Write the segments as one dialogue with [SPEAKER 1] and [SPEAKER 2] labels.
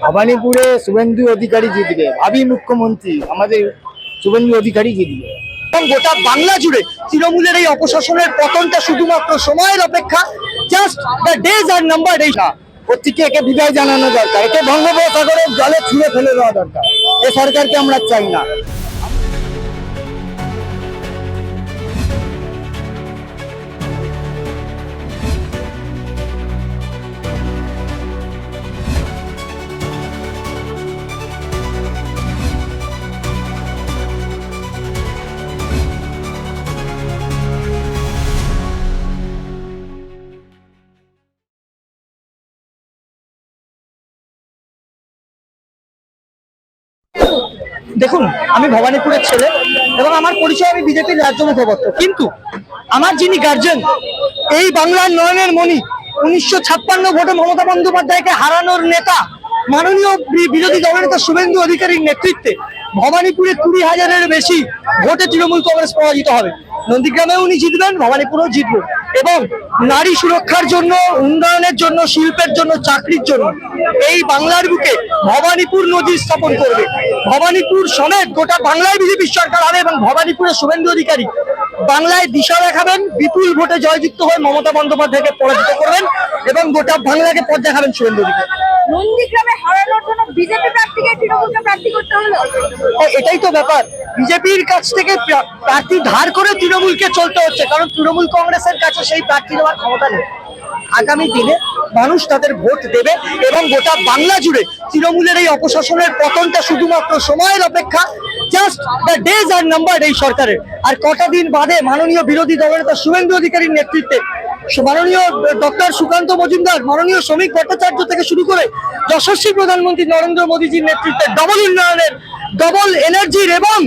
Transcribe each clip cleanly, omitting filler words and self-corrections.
[SPEAKER 1] ভবানীপুরে শুভেন্দু অধিকারী জিতবে, ভাবি মুখ্যমন্ত্রী আমাদের শুভেন্দু অধিকারী জিতবে।
[SPEAKER 2] গোটা বাংলা জুড়ে তৃণমূলের এই অপশাসনের পতনটা শুধুমাত্র সময়ের অপেক্ষা। Just the days are numbered. এই না,
[SPEAKER 1] প্রত্যেকে একে বিদায় জানানো দরকার, একে বঙ্গোপসাগরের জলে ছুঁড়ে ফেলে দেওয়া দরকার। এই সরকারকে আমরা চাই না।
[SPEAKER 2] দেখুন, আমি ভবানীপুরের ছেলে এবং আমার পরিচয় আমি বিজেপির রাজ্য মুখপাত্র। কিন্তু আমার যিনি গার্জেন, এই বাংলার নয়নের মণি, 1956 ভোটে মমতা বন্দ্যোপাধ্যায়কে হারানোর নেতা, মাননীয় বিরোধী দলনেতা শুভেন্দু অধিকারীর নেতৃত্বে ভবানীপুরে 20,000-এর বেশি ভোটে তৃণমূল কংগ্রেস পরাজিত হবে। নন্দীগ্রামেও উনি জিতবেন, ভবানীপুরেও জিতবেন। এবং নারী সুরক্ষার জন্য, উন্নয়নের জন্য, শিল্পের জন্য, চাকরির জন্য এই বাংলার বুকে ভবানীপুর নদী স্থাপন করবে। ভবানীপুর সমেত গোটা বাংলায় বিজেপির সরকার হবে এবং ভবানীপুরে শুভেন্দু অধিকারী বাংলায় দিশা দেখাবেন, বিপুল ভোটে জয়যুক্ত হয়ে মমতা বন্দ্যোপাধ্যায়কে পরাজিত করবেন এবং গোটা বাংলাকে পথ দেখাবেন শুভেন্দু অধিকারী।
[SPEAKER 3] নন্দীগ্রামে হারানোর জন্য বিজেপি প্রার্থীকে তৃণমূলকে প্রার্থী করতে হলো।
[SPEAKER 2] এটাই তো ব্যাপার, বিজেপির কাছ থেকে প্রার্থী ধার করে তৃণমূলকে চলতে হচ্ছে, কারণ তৃণমূল কংগ্রেসের কাছে সেই প্রার্থী দেওয়ার ক্ষমতা নেই। আগামী দিনে মানুষ তাদের ভোট দেবে এবং গোটা বাংলা জুড়ে তৃণমূলের এই অপশাসনের পতনটা শুধুমাত্র সময়ের অপেক্ষা। Just the days are numbered এই সরকারের। আর কটা দিন বাদে মাননীয় বিরোধী দলনেতা শুভেন্দু অধিকারীর নেতৃত্বে মাননীয় ডক্টর সুকান্ত মজুমদার, মাননীয় শ্রমিক ভট্টাচার্য থেকে শুরু করে যশস্বী প্রধানমন্ত্রী নরেন্দ্র মোদীজির নেতৃত্বে ডবল উন্নয়নের, ডবল এনার্জির এবং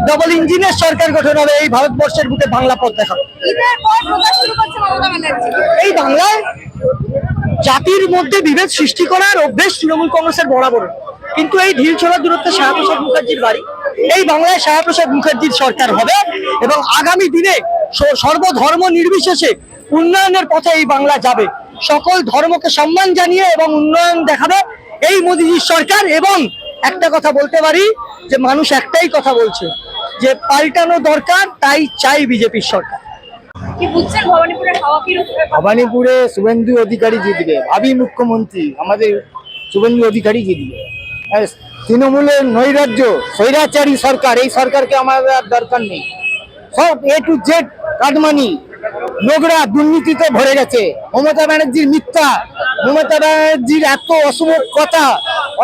[SPEAKER 2] ডবল ইঞ্জিনের সরকার গঠন হবে এই ভারতবর্ষের বুকে বাংলা পথ দেখাবে। এই বাংলায় জাতির মধ্যে বিভেদ সৃষ্টি করার অভ্যেস তৃণমূল কংগ্রেসের বরাবর, কিন্তু এই ঢিল ছোড়ার দূরত্বে সায়াপ্রসাদ মুখার্জির বাড়ি। এই বাংলায় সায়াপ্রসাদ মুখার্জির সরকার হবে এবং আগামী দিনে সর্বধর্ম নির্বিশেষে উন্নয়নের পথে এই বাংলা যাবে। সকল ধর্মকে সম্মান জানিয়ে এবং উন্নয়ন দেখাবে এই মোদীজির সরকার। এবং একটা কথা বলতে পারি যে মানুষ একটাই কথা বলছে যে পাল্টানো দরকার, তাই চাই বিজেপির সরকার।
[SPEAKER 1] ভবানীপুরে শুভেন্দু অধিকারী জিতবে, ভাবি মুখ্যমন্ত্রী আমাদের শুভেন্দু অধিকারী জিতবে। তৃণমূলের নৈরাজ্য, স্বৈরাচারী সরকার, এই সরকারকে আমাদের আর দরকার নেই। সব A to Z কাটমানি, নোংরা দুর্নীতিতে ভরে গেছে। মমতা ব্যানার্জির মিথ্যা, মমতা ব্যানার্জির এত অশুভ কথা,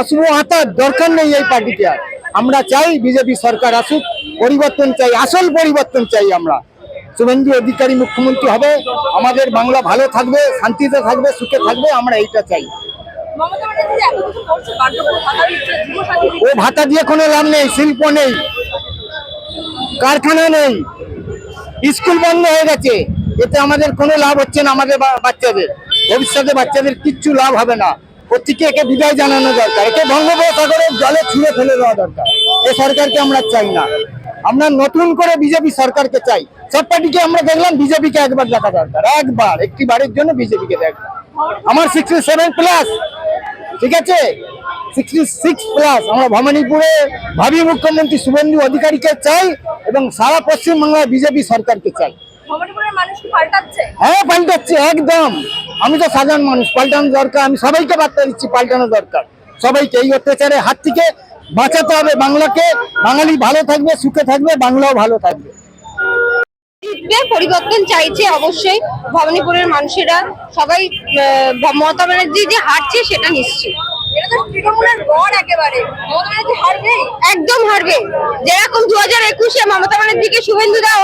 [SPEAKER 1] অশুভ আতার দরকার নেই এই পার্টিতে। আর আমরা চাই বিজেপি সরকার আসুক, পরিবর্তন চাই, আসল পরিবর্তন চাই। আমরা শুভেন্দু অধিকারী মুখ্যমন্ত্রী হবে, আমাদের বাংলা ভালো থাকবে, শান্তিতে থাকবে, সুখে থাকবে, আমরা এইটা চাই। ও ভাতা দিয়ে কোনো লাভ নেই, শিল্প নেই, কারখানা নেই, স্কুল বন্ধ হয়ে গেছে, এতে আমাদের কোনো লাভ হচ্ছে না। আমাদের বাচ্চাদের ভবিষ্যতে বাচ্চাদের কিচ্ছু লাভ হবে না। প্রত্যেকে একে বিদায় জানানো দরকার, একে বঙ্গোপসাগরের জলে ছুঁড়ে ফেলে দেওয়া দরকার। এই সরকারকে আমরা চাই না। আমরা নতুন করে বিজেপি সরকারকে চাই। সব পার্টিকে আমরা দেখলাম, বিজেপিকে একবার দেখা দরকার, একবার, একটি বারের জন্য বিজেপিকে দেখলাম। আমার 67+, ঠিক আছে, 66+। আমরা ভবানীপুরে ভাবি মুখ্যমন্ত্রী শুভেন্দু অধিকারীকে চাই এবং সারা পশ্চিমবাংলার বিজেপি সরকারকে চাই। হ্যাঁ, পাল্টাচ্ছে একদম। আমি তো সাধারণ মানুষ, পাল্টানো দরকার। আমি সবাইকে বার্তা দিচ্ছি, পাল্টানো দরকার সবাইকে। এই অত্যাচারের হাত থেকে বাঁচাতে হবে বাংলাকে। বাঙালি ভালো থাকবে, সুখে থাকবে, বাংলাও ভালো থাকবে।
[SPEAKER 3] পরিবর্তন চাইছে অবশ্যই ভবানীপুরের মানুষেরা সবাই। মমতা ব্যানার্জি যে হারছে সেটা নিশ্চিত। একদম হারবে। যেরকম 2021-এ মমতা ব্যানার্জিকে শুভেন্দুদা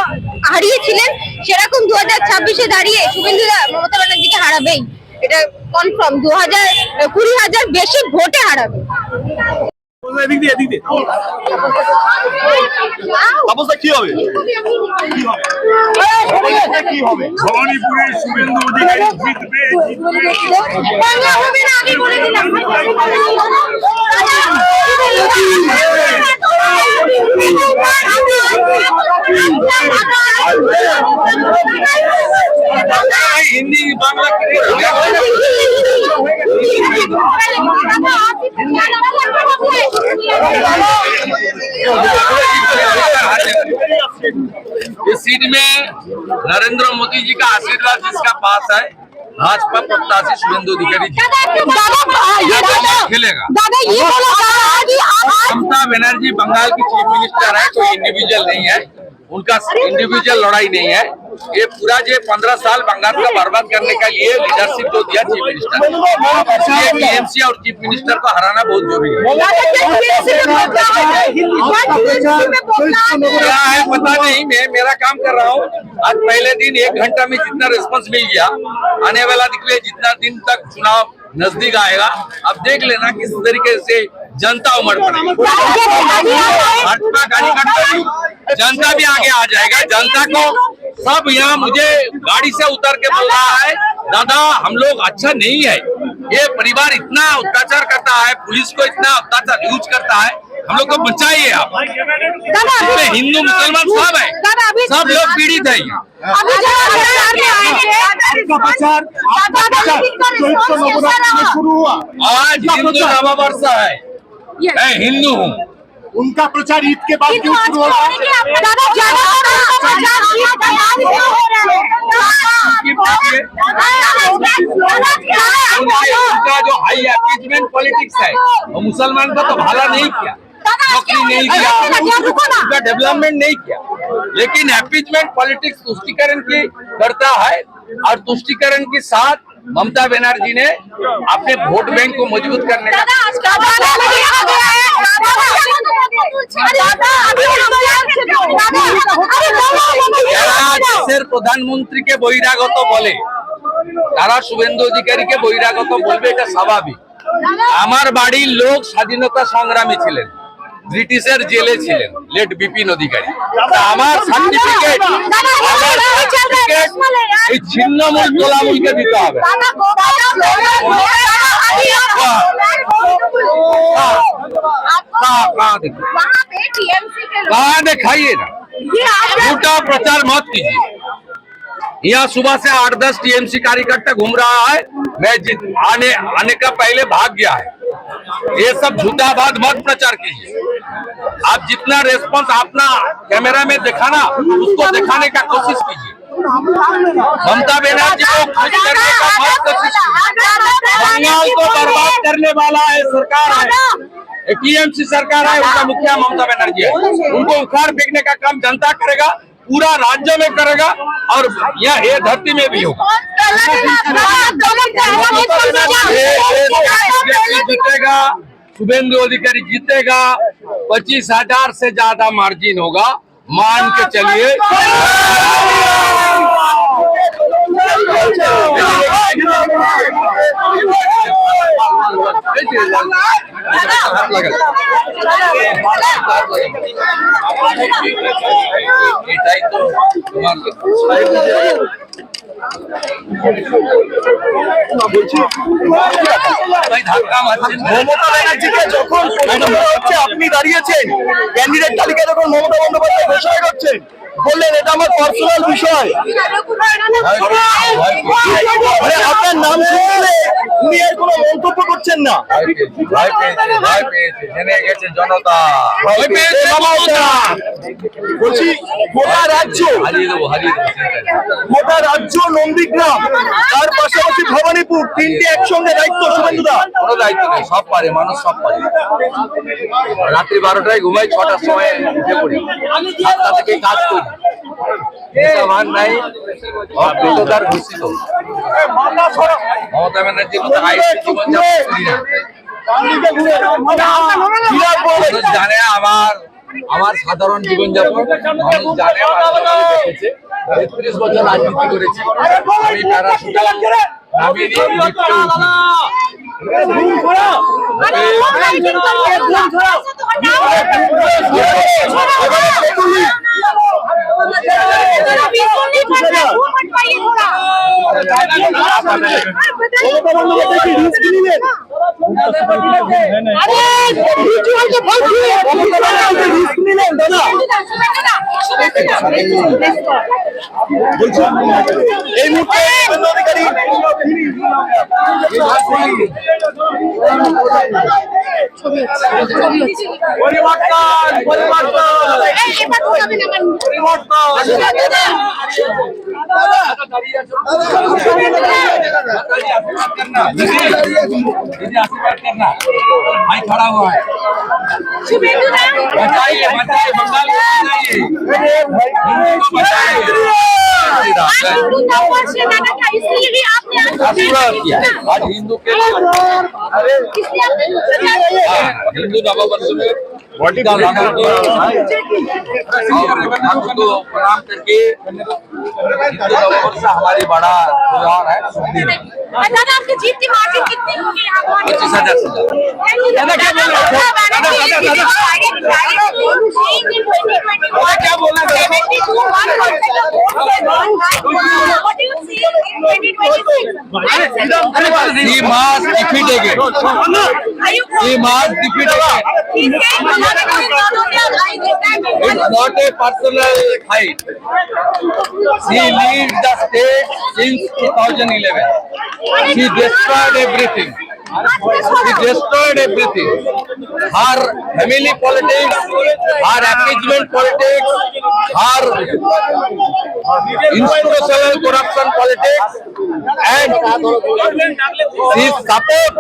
[SPEAKER 3] হারিয়েছিলেন, সেরকম 2026-এ দাঁড়িয়ে শুভেন্দুদা মমতা ব্যানার্জিকে হারাবেই, এটা কনফার্ম। 20,000 বেশি ভোটে হারাবে।
[SPEAKER 4] কি হবে? ভবানীপুরে শুভেন্দু অধিকারী জিতবে,
[SPEAKER 5] हिंदी बांग्ला इस सीट में नरेंद्र मोदी जी का आशीर्वाद जिसका पास है, भाजपा प्रत्याशी शुभेंदु अधिकारी जी खेलेगा। ममता बनर्जी बंगाल की चीफ मिनिस्टर है, कोई इंडिविजुअल नहीं है, उनका इंडिविजुअल लड़ाई नहीं है। ये पूरा जो 15 साल बंगाल का बर्बाद करने के लिए लीडरशिप जो दिया चीफ मिनिस्टर, इसलिए टीएमसी और चीफ मिनिस्टर को हराना बहुत जरूरी है। क्या है पता नहीं, मैं मेरा काम कर रहा हूँ। आज पहले दिन 1 घंटा में जितना रिस्पांस मिल गया, आने वाला दिखले जितना दिन तक चुनाव नजदीक आएगा, अब देख लेना किस तरीके से जनता उमड़ पड़ेगी। भाजपा कार्यकर्ता भी, जनता भी आगे आ जाएगा। जनता को सब यहाँ मुझे गाड़ी से उतर के बोल रहा है, दादा हम लोग अच्छा नहीं है, ये परिवार इतना अत्याचार करता है, पुलिस को इतना अत्याचार यूज करता है, हम लोग को बचाइए आप। इसमें हिंदू मुसलमान सब है, सब लोग पीड़ित है यहाँ। आज हिंदू नववर्ष है, मैं हिंदू हूँ।
[SPEAKER 4] उनका प्रचार ईद के बाद क्यों शुरू होगा?
[SPEAKER 5] उनका जो हाई एंगेजमेंट पॉलिटिक्स है, वो मुसलमान को तो भला नहीं किया, नौकरी नहीं दिया, उनका डेवलपमेंट नहीं किया, लेकिन एंगेजमेंट पॉलिटिक्स तुष्टिकरण की करता है। और तुष्टिकरण के साथ ममता बनर्जी ने अपने वोट बैंक को मजबूत करने का দেশের প্রধানমন্ত্রীকে বহিরাগত বলে, তারা শুভেন্দু অধিকারীকে বহিরাগত বলবে, এটা স্বাভাবিক। আমার বাড়ির লোক স্বাধীনতা সংগ্রামী ছিলেন, ব্রিটিশের জেলে ছিলেন, লেট বিপিন অধিকারী। আমার সার্টিফিকেট এই ছিন্নমূল তোলামূলকে দিতে হবে। कहाँ दिखाइए ना, झूठा प्रचार मत कीजिए। यहाँ सुबह से 8-10 टीएमसी कार्यकर्ता घूम रहा है, मैं आने का पहले भाग गया है। ये सब झूठा बात मत प्रचार कीजिए। आप जितना रेस्पॉन्स अपना कैमरा में दिखाना, उसको दिखाने का कोशिश कीजिए। ममता बनर्जी को खुश करने का मत कोशिश कीजिए। बंगाल को बर्बाद करने वाला है सरकार है, टीएमसी सरकार है, उनका मुखिया ममता बनर्जी है। उनको उखाड़ फेंकने का काम जनता करेगा, पूरा राज्य में करेगा और ये धरती में भी होगा। जीतेगा, शुभेंदु अधिकारी जीतेगा, 25,000 से ज्यादा मार्जिन होगा, मान के चलिए।
[SPEAKER 2] মমতা ব্যানার্জিকে যখন হচ্ছে আপনি দাঁড়িয়েছেন ক্যান্ডিডেট তালিকা, যখন মমতা বন্দ্যোপাধ্যায় ঘোষণা করছেন, বললেন এটা আমার পার্সোনাল বিষয়, মানে আপনার নাম শুনলে উনি এর কোনো মন্তব্য করছেন না।
[SPEAKER 5] জেনে গেছে জনতা,
[SPEAKER 2] বলছি গোটা রাজ্য, গোটা রাজ্য নন্দীগ্রাম, তার পাশাপাশি ভবানীপুর, তিনটে একসঙ্গে দায়িত্ব শুভেন্দুদা।
[SPEAKER 5] কোনো দায়িত্ব নেই, সব পারে, মানুষ সব পারে। রাত্রি 12টায় ঘুমাই, 6টার সময় উঠে পড়ি, 7টা থেকে কাজ করি, মান নাই, অপ্রীতদার ঘোষিত। মমতা ব্যানার্জির মতো জীবনযাপন করি না। মানুষ জানে আমার সাধারণ জীবনযাপন, মানুষ জানে, দেখেছে। 33 বছর রাজনীতি করেছি, আমি প্যারাশুটে নামিয়ে নিয়ে লিফটে উঠি।
[SPEAKER 2] এই মুহূর্তে অধিকারী
[SPEAKER 5] পরিবর্তন भाई खड़ा हुआ है बचाइए बचाइए बंगाल को बचाइए आज हिंदू के लिए हिंदू नववर्ष में टीका लगा के और ठाकुर को प्रणाम करके हिंदू नववर्ष हमारी बड़ा त्योहार है
[SPEAKER 3] दादा आपकी जीत की मार्जिन कितनी होगी यहाँ
[SPEAKER 5] 25,000
[SPEAKER 3] क्या बोलना
[SPEAKER 5] he must defeat again. He must defeat again. It's not a personal fight. He leads the state since 2011. She destroyed everything. She destroyed everything. Her family politics, her appeasement politics, her institutional corruption politics, and she support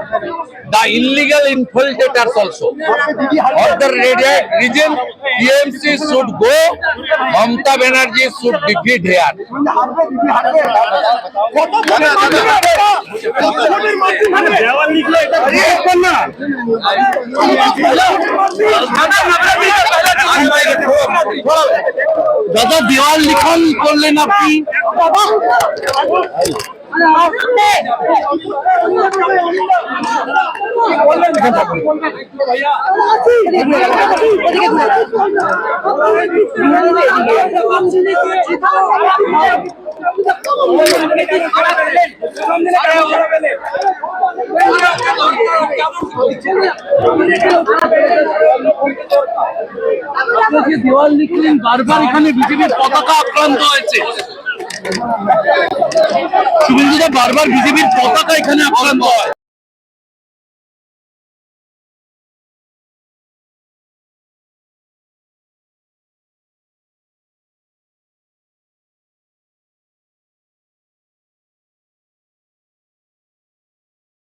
[SPEAKER 5] the illegal infiltrators also. Of the region, TMC should go. Mamata Banerjee should defeat here.
[SPEAKER 2] দাদা দেওয়াল লিখন করলেন আপনি দেওয়াল লিখলেন বারবার এখানে বিজেপির পতাকা আক্রান্ত হয়েছে শুভেন্দুদা বারবার বিজেপির পতাকা এখানে আক্রান্ত হয়